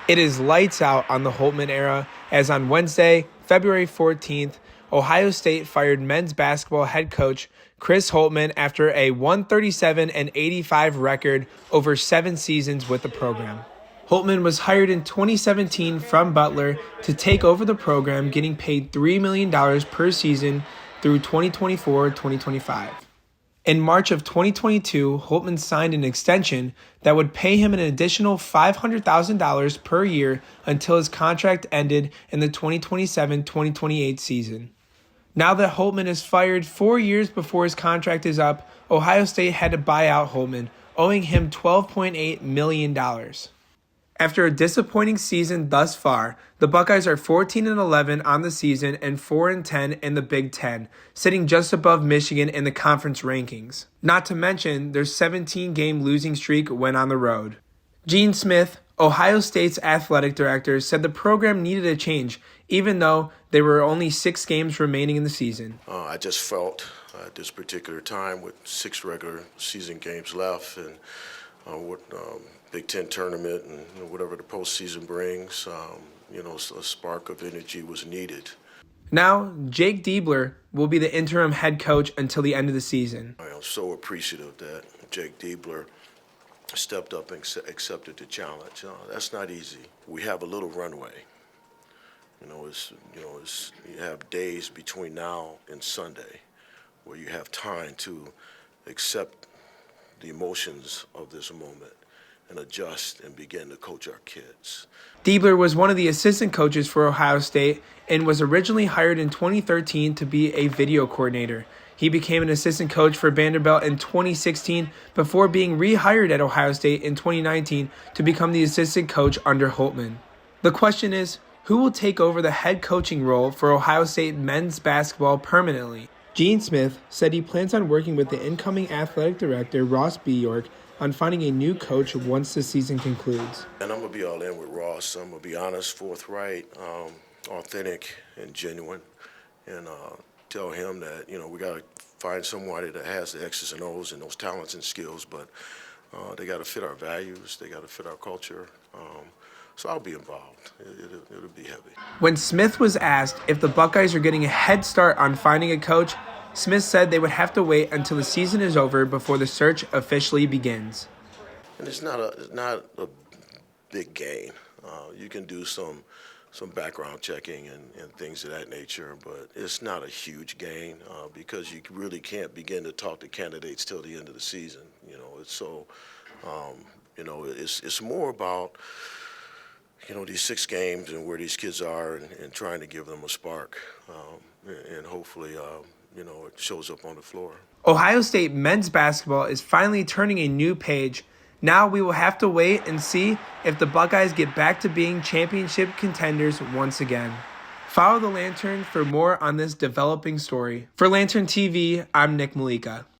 It is lights out on the Holtmann era, as on Wednesday, February 14th, Ohio State fired men's basketball head coach Chris Holtmann after a 137-85 record over 7 seasons with the program. Holtmann was hired in 2017 from Butler to take over the program, getting paid $3 million per season through 2024-2025. In March of 2022, Holtmann signed an extension that would pay him an additional $500,000 per year until his contract ended in the 2027-2028 season. Now that Holtmann is fired 4 years before his contract is up, Ohio State had to buy out Holtmann, owing him $12.8 million. After a disappointing season thus far, the Buckeyes are 14-11 on the season and 4-10 in the Big Ten, sitting just above Michigan in the conference rankings. Not to mention their 17-game losing streak when on the road. Gene Smith, Ohio State's athletic director, said the program needed a change, even though there were only 6 games remaining in the season. I just felt at this particular time with 6 regular season games left and Big Ten tournament and whatever the postseason brings, a spark of energy was needed. Now, Jake Diebler will be the interim head coach until the end of the season. I am so appreciative that Jake Diebler stepped up and accepted the challenge. That's not easy. We have a little runway. You have days between now and Sunday where you have time to accept the emotions of this moment and adjust and begin to coach our kids. Diebler was one of the assistant coaches for Ohio State and was originally hired in 2013 to be a video coordinator. He became an assistant coach for Vanderbilt in 2016 before being rehired at Ohio State in 2019 to become the assistant coach under Holtmann. The question is, who will take over the head coaching role for Ohio State men's basketball permanently? Gene Smith said he plans on working with the incoming athletic director, Ross B. York, on finding a new coach once the season concludes. And I'm going to be all in with Ross. I'm going to be honest, forthright, authentic, and genuine, and tell him that, we got to find somebody that has the X's and O's and those talents and skills, but they got to fit our values, they got to fit our culture. So I'll be involved. It'll be heavy. When Smith was asked if the Buckeyes are getting a head start on finding a coach, Smith said they would have to wait until the season is over before the search officially begins. And it's not a big gain. You can do some background checking and things of that nature, but it's not a huge gain because you really can't begin to talk to candidates till the end of the season. It's more about these 6 games and where these kids are and trying to give them a spark, and hopefully it shows up on the floor. Ohio State men's basketball is finally turning a new page. Now we will have to wait and see if the Buckeyes get back to being championship contenders once again. Follow the Lantern for more on this developing story. For Lantern TV, I'm Nick Malika.